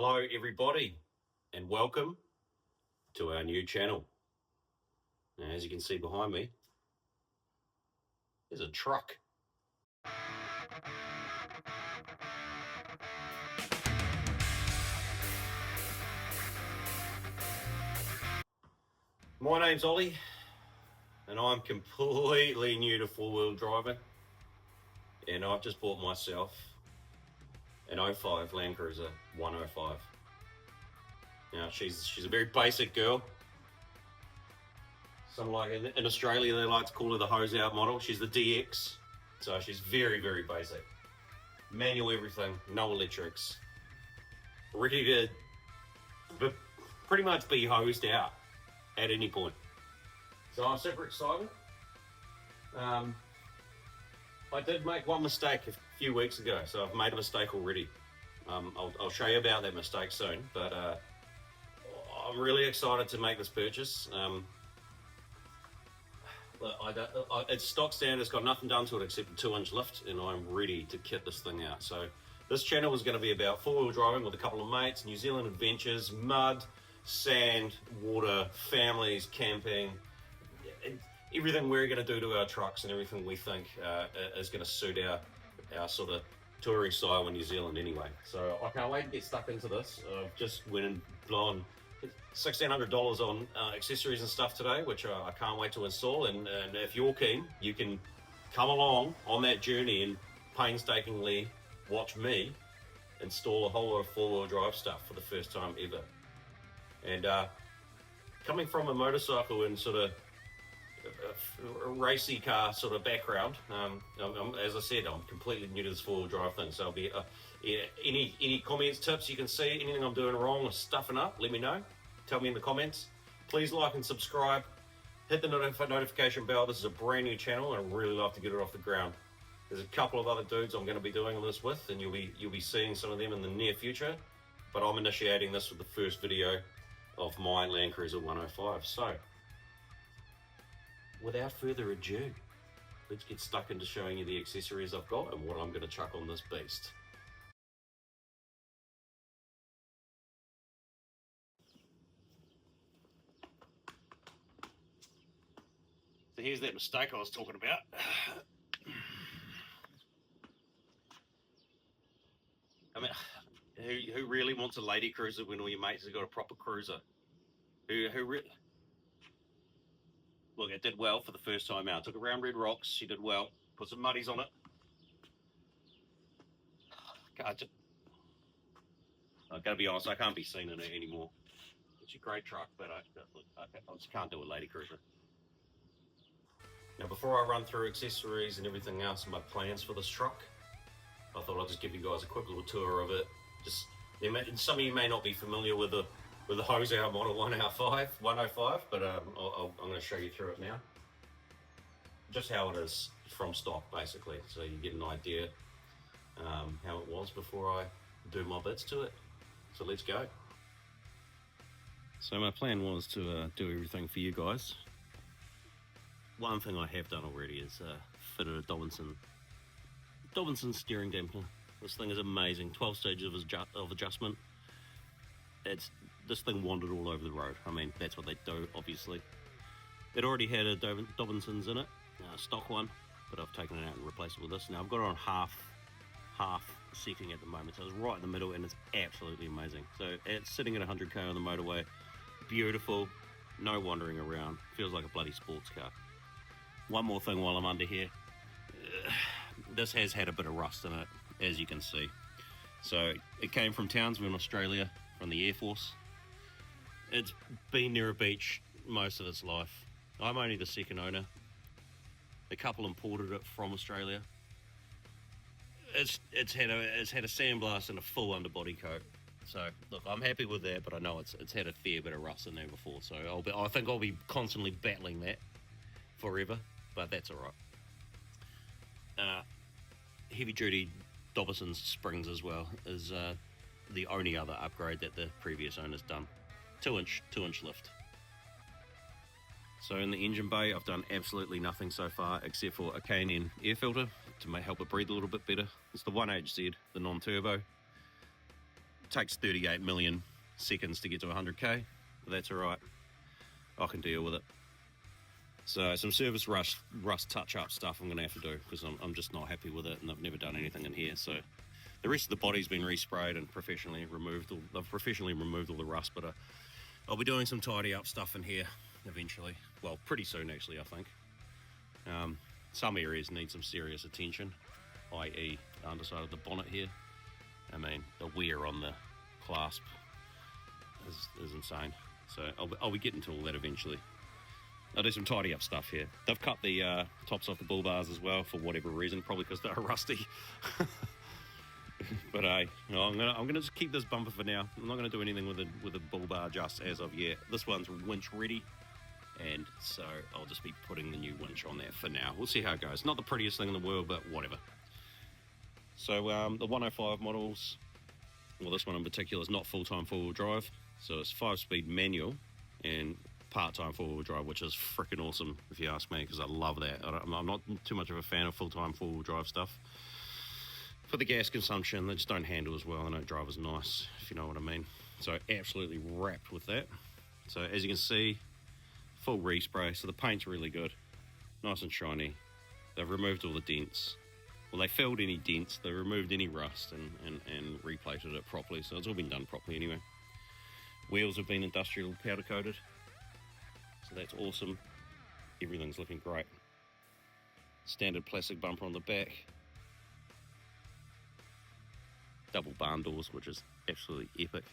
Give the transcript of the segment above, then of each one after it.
Hello everybody and welcome to our new channel. Now, as you can see behind me, there's a truck. My name's Ollie and I'm completely new to four-wheel driving, and I've just bought myself an 05 Land Cruiser 105. Now she's a very basic girl. Some like in Australia they like to call her the hose out model. She's the DX, so she's very, very basic. Manual everything, no electrics. Ready to pretty much be hosed out at any point. So I'm super excited. I did make one mistake a few weeks ago, so I've made a mistake already. I'll show you about that mistake soon, but I'm really excited to make this purchase. It's stock standard, it's got nothing done to it except a 2-inch lift, and I'm ready to kit this thing out. So this channel is going to be about four-wheel driving with a couple of mates, New Zealand adventures, mud, sand, water, families, camping, everything we're going to do to our trucks and everything we think is going to suit our sort of touring style in New Zealand anyway. So I can't wait to get stuck into this. I've just went and blown $1,600 on accessories and stuff today, which I can't wait to install. And if you're keen, you can come along on that journey and painstakingly watch me install a whole lot of four-wheel drive stuff for the first time ever. And coming from a motorcycle and sort of a racy car sort of background, as I said, I'm completely new to this four-wheel drive thing. So I'll be any comments, tips you can see, anything I'm doing wrong or stuffing up, let me know. Tell me in the comments. Please like and subscribe. Hit the notification bell. This is a brand new channel and I'd really love to get it off the ground. There's a couple of other dudes I'm going to be doing this with, and you'll be seeing some of them in the near future. But I'm initiating this with the first video of my Land Cruiser 105. So without further ado, let's get stuck into showing you the accessories I've got and what I'm going to chuck on this beast. So here's that mistake I was talking about. I mean, who really wants a lady cruiser when all your mates have got a proper cruiser? Who really? Look, it did well for the first time out. Took her around Red Rocks. She did well. Put some muddies on it. I've got to be honest, I can't be seen in it anymore. It's a great truck, but I just can't do a lady cruiser. Now, before I run through accessories and everything else and my plans for this truck, I thought I'd just give you guys a quick little tour of it. Some of you may not be familiar with the hose out model 105, but I'm going to show you through it now. Just how it is from stock, basically, so you get an idea how it was before I do my bits to it. So let's go. So my plan was to do everything for you guys. One thing I have done already is fitted a Dobinson steering dampener. This thing is amazing. 12 stages of adjustment. This thing wandered all over the road. I mean, that's what they do, obviously. It already had a Dobinson's in it, stock one, but I've taken it out and replaced it with this. Now I've got it on half setting at the moment, so it's right in the middle and it's absolutely amazing. So it's sitting at 100k on the motorway. Beautiful, no wandering around. Feels like a bloody sports car. One more thing while I'm under here. This has had a bit of rust in it, as you can see. So it came from Townsville, Australia, from the Air Force. It's been near a beach most of its life. I'm only the second owner. The couple imported it from Australia. It's had a sandblast and a full underbody coat. So look, I'm happy with that, but I know it's had a fair bit of rust in there before. So I think I'll be constantly battling that forever, but that's all right. Heavy duty Dobinson springs as well is the only other upgrade that the previous owner's done. 2-inch lift. So in the engine bay, I've done absolutely nothing so far except for a K&N air filter to help it breathe a little bit better. It's the 1HZ, the non-turbo. takes 38 million seconds to get to 100k, but that's all right. I can deal with it. So some surface rust touch-up stuff I'm going to have to do, because I'm just not happy with it, and I've never done anything in here. So the rest of the body's been resprayed and professionally removed. I've professionally removed all the rust, but I'll be doing some tidy up stuff in here eventually. Well, pretty soon actually, I think. Some areas need some serious attention, i.e. the underside of the bonnet here. I mean, the wear on the clasp is insane. So I'll be getting to all that eventually. I'll do some tidy up stuff here. They've cut the tops off the bull bars as well for whatever reason, probably because they're rusty. But I'm gonna just keep this bumper for now. I'm not gonna do anything with the bull bar just as of yet. This one's winch ready, and so I'll just be putting the new winch on there for now. We'll see how it goes. Not the prettiest thing in the world, but whatever. So the 105 models, well, this one in particular is not full-time four-wheel drive, so it's 5-speed manual and part-time four-wheel drive, which is freaking awesome if you ask me, because I love that. I'm not too much of a fan of full-time four-wheel drive stuff. For the gas consumption, they just don't handle as well, they don't drive as nice, if you know what I mean. So absolutely wrapped with that. So as you can see, full respray, so the paint's really good, nice and shiny. They've removed all the dents. Well, they filled any dents, they removed any rust and replated it properly, so it's all been done properly anyway. Wheels have been industrial powder coated, so that's awesome. Everything's looking great. Standard plastic bumper on the back. Double barn doors, which is absolutely epic.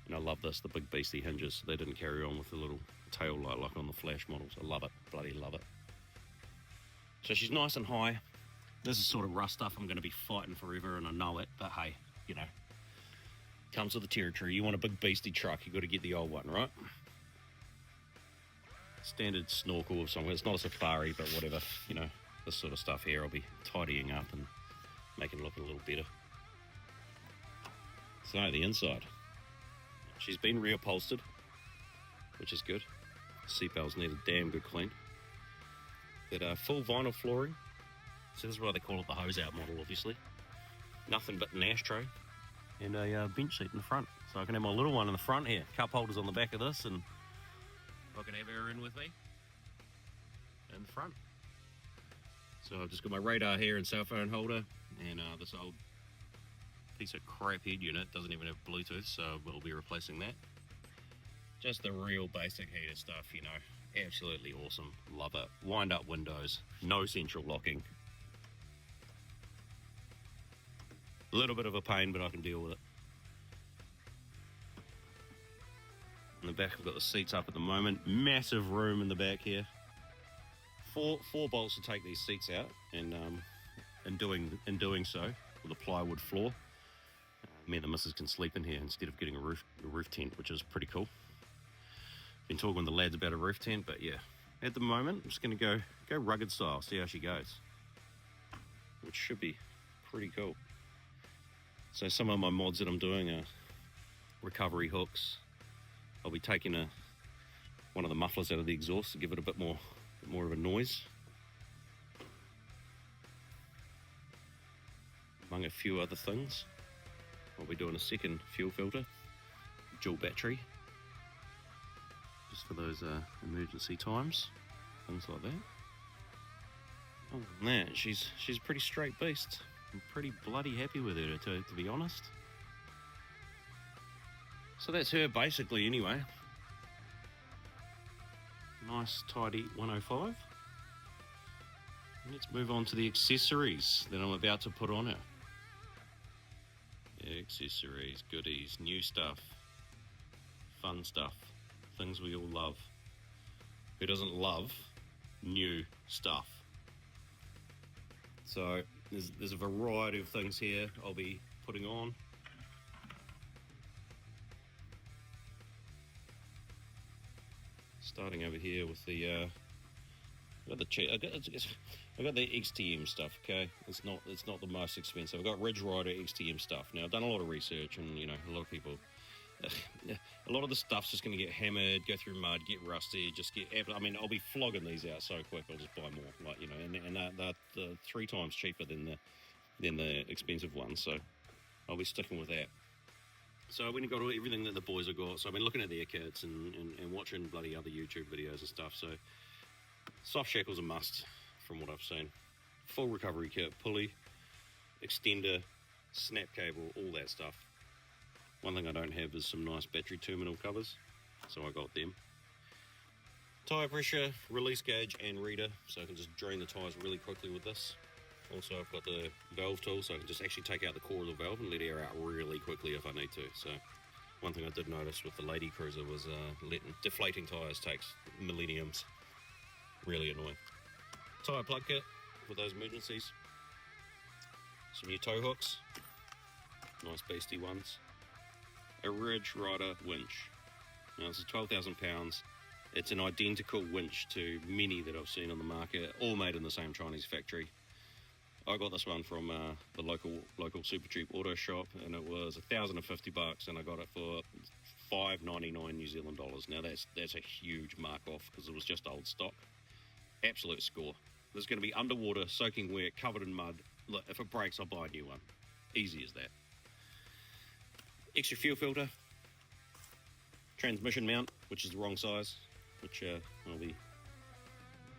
And I love this, the big beastie hinges. They didn't carry on with the little tail light like on the Flash models. I love it, bloody love it. So she's nice and high. This is sort of rust stuff I'm going to be fighting forever, and I know it, but hey, you know, comes with the territory. You want a big beastie truck, you got to get the old one, right? Standard snorkel of somewhere. It's not a safari, but whatever, you know, this sort of stuff here I'll be tidying up and making it look a little better. So the inside, she's been reupholstered, which is good. Seatbelts need a damn good clean. That full vinyl flooring. So this is why they call it the hose out model, obviously. Nothing but an ashtray and a bench seat in the front. So I can have my little one in the front here. Cup holders on the back of this, and I can have her in with me in the front. So I've just got my radar here and cell phone holder, and this old piece of crap head unit doesn't even have Bluetooth, so we'll be replacing that. Just the real basic heater stuff, you know. Absolutely awesome. Love it. Wind up windows. No central locking. A little bit of a pain, but I can deal with it. In the back, I've got the seats up at the moment. Massive room in the back here. Four bolts to take these seats out, and in doing so, with a plywood floor, me and the missus can sleep in here instead of getting a roof tent, which is pretty cool. Been talking with the lads about a roof tent, but yeah, at the moment I'm just going to go rugged style, see how she goes, which should be pretty cool. So some of my mods that I'm doing are recovery hooks. I'll be taking one of the mufflers out of the exhaust to give it a bit more of a noise, among a few other things. I'll be doing a second fuel filter, dual battery, just for those emergency times, things like that. Oh man, she's a pretty straight beast. I'm pretty bloody happy with her, to be honest. So that's her basically anyway. Nice tidy 105. Let's move on to the accessories that I'm about to put on her. Accessories, goodies, new stuff, fun stuff, things we all love. Who doesn't love new stuff? So there's a variety of things here I'll be putting on. Starting over here with the I got the XTM stuff. Okay, it's not the most expensive. I've got Ridge Rider XTM stuff. Now I've done a lot of research, and you know, a lot of people, a lot of the stuff's just going to get hammered, go through mud, get rusty, I mean, I'll be flogging these out so quick. I'll just buy more, like, you know, and they're 3 times cheaper than the expensive ones. So I'll be sticking with that. So I went and got everything that the boys have got. So I've been looking at their kits and watching bloody other YouTube videos and stuff. So soft shackle's a must from what I've seen. Full recovery kit, pulley, extender, snap cable, all that stuff. One thing I don't have is some nice battery terminal covers, so I got them. Tyre pressure, release gauge and reader, so I can just drain the tyres really quickly with this. Also I've got the valve tool, so I can just actually take out the core of the valve and let air out really quickly if I need to. So one thing I did notice with the Lady Cruiser was deflating tyres takes millenniums. Really annoying. Tyre plug kit for those emergencies. Some new tow hooks, nice beastie ones. A Ridge Rider winch. Now this is 12,000 pounds. It's an identical winch to many that I've seen on the market, all made in the same Chinese factory. I got this one from the local super cheap auto shop, and it was $1,050, and I got it for $5.99 New Zealand dollars. Now that's a huge mark off because it was just old stock. Absolute score. This is going to be underwater, soaking wet, covered in mud. Look, if it breaks, I'll buy a new one. Easy as that. Extra fuel filter. Transmission mount, which is the wrong size, which I'll be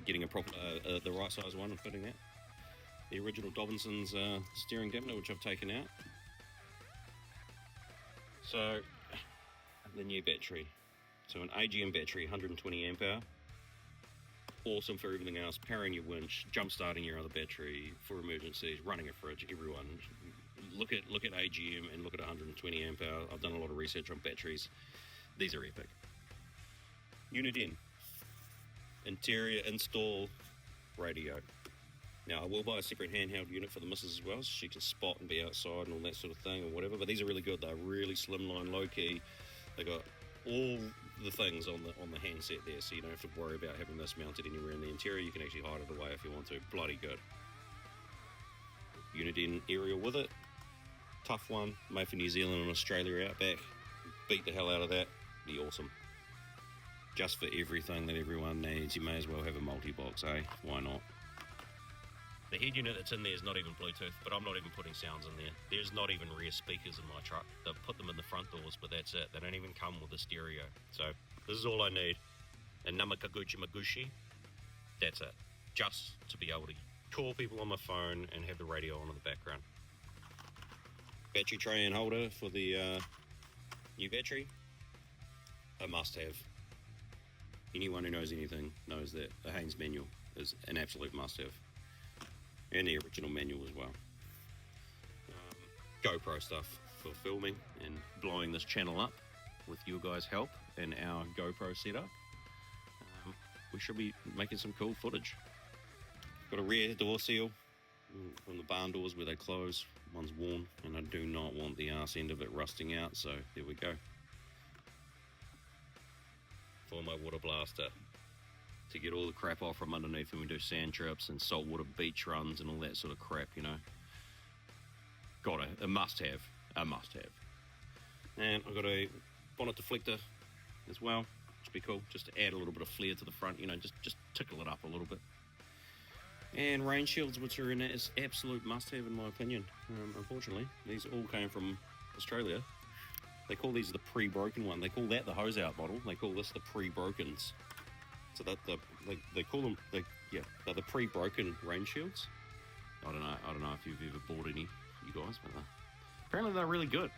getting the right size one and fitting that. The original Dobinson's steering dampener, which I've taken out. So, the new battery. So an AGM battery, 120 amp hour. Awesome for everything else, powering your winch, jump starting your other battery for emergencies, running a fridge, everyone. Look at AGM and look at 120 amp hour. I've done a lot of research on batteries. These are epic. Unit in. Interior install radio. Now I will buy a separate handheld unit for the missus as well, so she can spot and be outside and all that sort of thing or whatever, but these are really good. They're really slimline, low key. They got all the things on the handset there, so you don't have to worry about having this mounted anywhere in the interior. You can actually hide it away if you want to. Bloody good. Unit in aerial with it. Tough one, made for New Zealand and Australia outback. Beat the hell out of that. Be awesome. Just for everything that everyone needs, you may as well have a multi-box, eh? Why not? The head unit that's in there is not even Bluetooth, but I'm not even putting sounds in there. There's not even rear speakers in my truck. They've put them in the front doors, but that's it. They don't even come with a stereo. So this is all I need. And Namakaguchi Maguchi, that's it. Just to be able to call people on my phone and have the radio on in the background. Battery tray and holder for the new battery. A must-have. Anyone who knows anything knows that the Haynes manual is an absolute must-have. And the original manual as well. GoPro stuff for filming and blowing this channel up with your guys' help and our GoPro setup. We should be making some cool footage. Got a rear door seal from the barn doors where they close. One's worn, and I do not want the arse end of it rusting out, so there we go. For my water blaster, to get all the crap off from underneath when we do sand trips and saltwater beach runs and all that sort of crap, you know. Got a must-have, And I've got a bonnet deflector as well, which would be cool, just to add a little bit of flair to the front, you know, just tickle it up a little bit. And rain shields, which are in it, is absolute must-have in my opinion. Unfortunately, these all came from Australia. They call these the pre-broken one. They call that the hose-out model. They call this the pre-brokens. So that they call them, they're the pre-broken rain shields. I don't know if you've ever bought any, you guys, but apparently they're really good.